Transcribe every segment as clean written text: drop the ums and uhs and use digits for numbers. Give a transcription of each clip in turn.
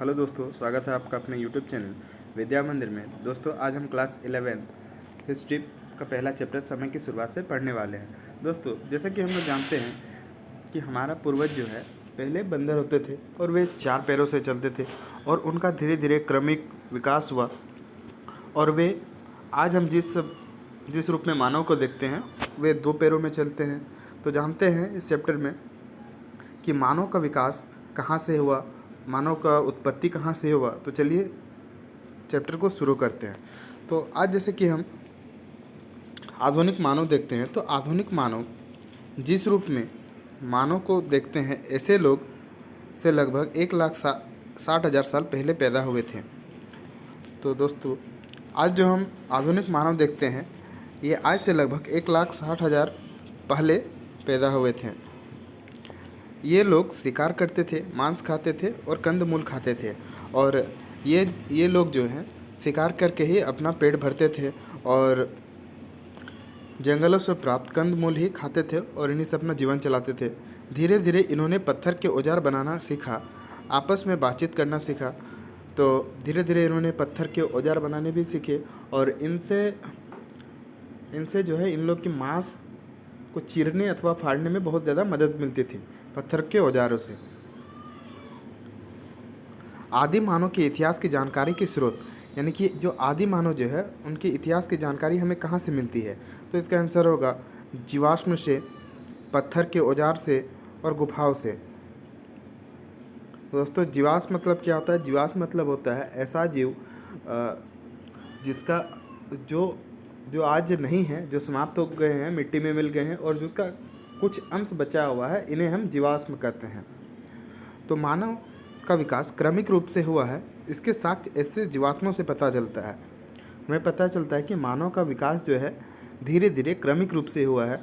Hello दोस्तों, स्वागत है आपका अपने यूट्यूब चैनल विद्या मंदिर में। दोस्तों, आज हम क्लास 11th हिस्ट्री का पहला चैप्टर समय की शुरुआत से पढ़ने वाले हैं। दोस्तों, जैसा कि हम लोग जानते हैं कि हमारा पूर्वज जो है पहले बंदर होते थे और वे 4 पैरों से चलते थे और उनका धीरे धीरे क्रमिक विकास हुआ और वे आज हम जिस रूप में मानव को देखते हैं वे 2 पैरों में चलते हैं। तो जानते हैं इस चैप्टर में कि मानव का विकास कहाँ से हुआ, मानव का उत्पत्ति कहाँ से हुआ। तो चलिए चैप्टर को शुरू करते हैं। तो आज जैसे कि हम आधुनिक मानव देखते हैं, तो आधुनिक मानव जिस रूप में मानव को देखते हैं ऐसे लोग से लगभग 1,60,000 साल पहले पैदा हुए थे। तो दोस्तों, आज जो हम आधुनिक मानव देखते हैं ये आज से लगभग 1,60,000 पहले पैदा हुए थे। ये लोग शिकार करते थे, मांस खाते थे और कंदमूल खाते थे। और ये लोग जो हैं शिकार करके ही अपना पेट भरते थे और जंगलों से प्राप्त कंदमूल ही खाते थे और इन्हीं से अपना जीवन चलाते थे। धीरे धीरे इन्होंने पत्थर के औजार बनाना सीखा, आपस में बातचीत करना सीखा। तो धीरे धीरे इन्होंने पत्थर के औजार बनाने भी सीखे और इनसे जो है इन लोग की मांस को चीरने अथवा फाड़ने में बहुत ज़्यादा मदद मिलती थी पत्थर के औजारों से। आदि मानव के इतिहास की जानकारी के स्रोत, यानी कि जो आदि मानव जो है उनके इतिहास की जानकारी हमें कहाँ से मिलती है। तो इसका आंसर होगा जीवाश्म से, पत्थर के औजार से और गुफाओं से। दोस्तों, जीवाश्म मतलब क्या होता है? जीवाश्म मतलब होता है ऐसा जीव जिसका जो आज नहीं है, जो समाप्त हो गए हैं, मिट्टी में मिल गए हैं और जिसका कुछ अंश बचा हुआ है, इन्हें हम जीवाश्म कहते हैं। तो मानव का विकास क्रमिक रूप से हुआ है, इसके साक्ष्य ऐसे जीवाश्मों से पता चलता है। हमें पता चलता है कि मानव का विकास जो है धीरे धीरे क्रमिक रूप से हुआ है।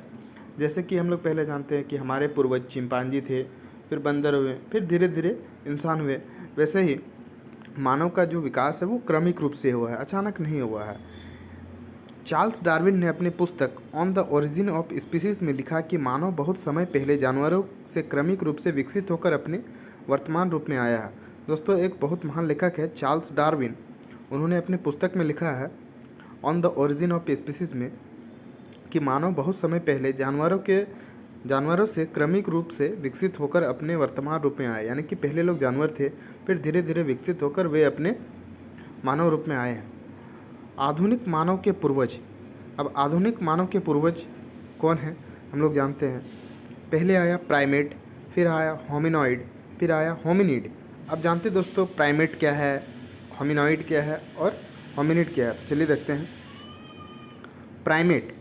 जैसे कि हम लोग पहले जानते हैं कि हमारे पूर्वज चिंपांजी थे, फिर बंदर हुए, फिर धीरे धीरे इंसान हुए। वैसे ही मानव का जो विकास है वो क्रमिक रूप से हुआ है, अचानक नहीं हुआ है। चार्ल्स डार्विन ने अपनी पुस्तक on the origin of species में लिखा कि मानव बहुत समय पहले जानवरों से क्रमिक रूप से विकसित होकर अपने वर्तमान रूप में आया है। दोस्तों, एक बहुत महान लेखक है चार्ल्स डार्विन, उन्होंने अपनी पुस्तक में लिखा है on the origin of species में कि मानव बहुत समय पहले जानवरों से क्रमिक रूप से विकसित होकर अपने वर्तमान रूप में आए। यानी कि पहले लोग जानवर थे, फिर धीरे धीरे विकसित होकर वे अपने मानव रूप में आए हैं। आधुनिक मानव के पूर्वज। अब आधुनिक मानव के पूर्वज कौन हैं हम लोग जानते हैं। पहले आया प्राइमेट, फिर आया होमिनॉइड, फिर आया होमिनिड। अब जानते दोस्तों प्राइमेट क्या है, होमिनॉइड क्या है और होमिनिड क्या है। चलिए देखते हैं। प्राइमेट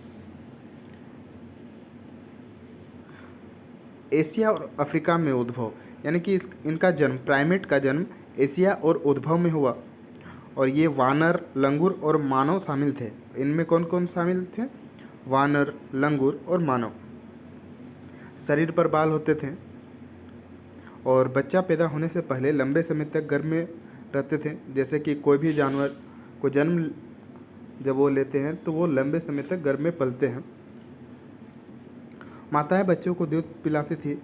एशिया और अफ्रीका में उद्भव, यानी कि इनका जन्म, प्राइमेट का जन्म एशिया और उद्भव में हुआ। और ये वानर, लंगूर और मानव शामिल थे। इनमें कौन कौन शामिल थे? वानर, लंगूर और मानव। शरीर पर बाल होते थे और बच्चा पैदा होने से पहले लंबे समय तक घर में रहते थे। जैसे कि कोई भी जानवर को जन्म जब वो लेते हैं तो वो लंबे समय तक घर में पलते हैं। माताएं बच्चों को दूध पिलाती थी।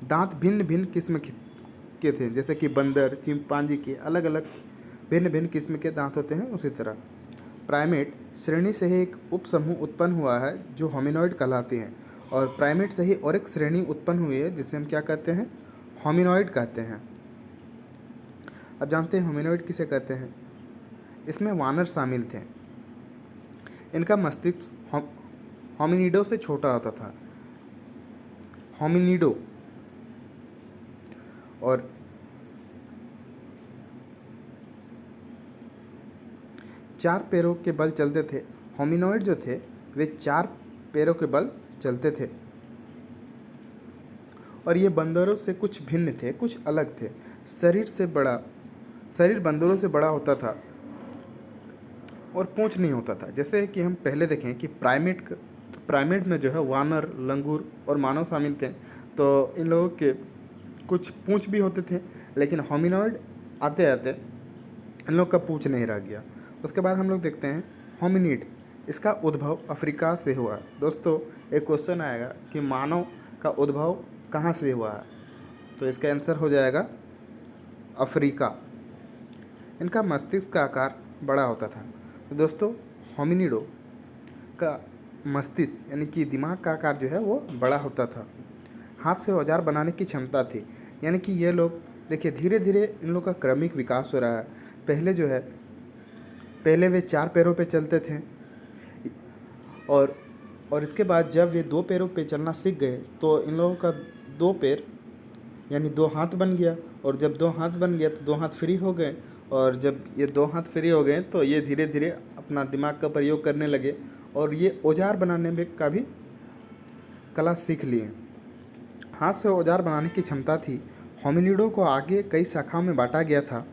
दांत भिन्न भिन्न किस्म के थे, जैसे कि बंदर, चिंपांजी के अलग अलग भिन्न भिन्न किस्म के दांत होते हैं, उसी तरह प्राइमेट श्रेणी से ही एक उपसमूह उत्पन्न हुआ है जो होमिनॉइड कहलाते हैं। और प्राइमेट से ही और एक श्रेणी उत्पन्न हुई है जिसे हम क्या कहते हैं? होमिनॉइड कहते हैं। अब जानते हैं होमिनॉइड किसे कहते हैं। इसमें वानर शामिल थे। इनका मस्तिष्क होमिनिडो से छोटा होता था, होमिनिडो। और चार पैरों के बल चलते थे। होमिनॉइड जो थे वे 4 पैरों के बल चलते थे और ये बंदरों से कुछ भिन्न थे, कुछ अलग थे। शरीर बंदरों से बड़ा होता था और पूंछ नहीं होता था। जैसे कि हम पहले देखें कि प्राइमेट में जो है वानर, लंगूर और मानव शामिल थे। तो इन लोगों के कुछ पूंछ भी होते थे, लेकिन होमिनॉइड आते आते इन लोग का पूंछ नहीं रह गया। उसके बाद हम लोग देखते हैं होमिनिड। इसका उद्भव अफ्रीका से हुआ। दोस्तों, एक क्वेश्चन आएगा कि मानव का उद्भव कहाँ से हुआ है, तो इसका आंसर हो जाएगा अफ्रीका। इनका मस्तिष्क का आकार बड़ा होता था। तो दोस्तों, होमिनिडो का मस्तिष्क यानी कि दिमाग का आकार जो है वो बड़ा होता था। हाथ से औजार बनाने की क्षमता थी, यानी कि ये लोग देखिए धीरे धीरे इन लोग का क्रमिक विकास हो रहा है। पहले जो है, पहले वे 4 पैरों पे चलते थे और इसके बाद जब वे 2 पैरों पे चलना सीख गए तो इन लोगों का 2 पैर यानी 2 हाथ बन गया। और जब 2 हाथ बन गया तो 2 हाथ फ्री हो गए। और जब ये 2 हाथ फ्री हो गए तो ये धीरे धीरे अपना दिमाग का प्रयोग करने लगे और ये औजार बनाने में का भी कला सीख लिए। हाथ से औजार बनाने की क्षमता थी। होमिनिडो को आगे कई शाखाओं में बांटा गया था,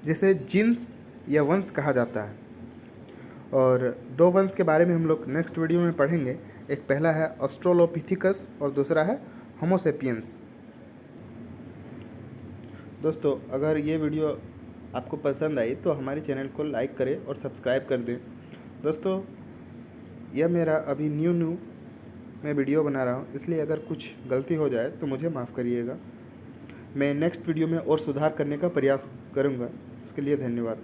जिसे जीन्स या वंश कहा जाता है। और 2 वंश के बारे में हम लोग नेक्स्ट वीडियो में पढ़ेंगे। एक पहला है ऑस्ट्रोलोपिथिकस और दूसरा है होमोसेपियंस। दोस्तों, अगर ये वीडियो आपको पसंद आई तो हमारे चैनल को लाइक करें और सब्सक्राइब कर दें। दोस्तों, यह मेरा अभी न्यू मैं वीडियो बना रहा हूँ, इसलिए अगर कुछ गलती हो जाए तो मुझे माफ़ करिएगा। मैं नेक्स्ट वीडियो में और सुधार करने का प्रयास करूँगा। इसके लिए धन्यवाद।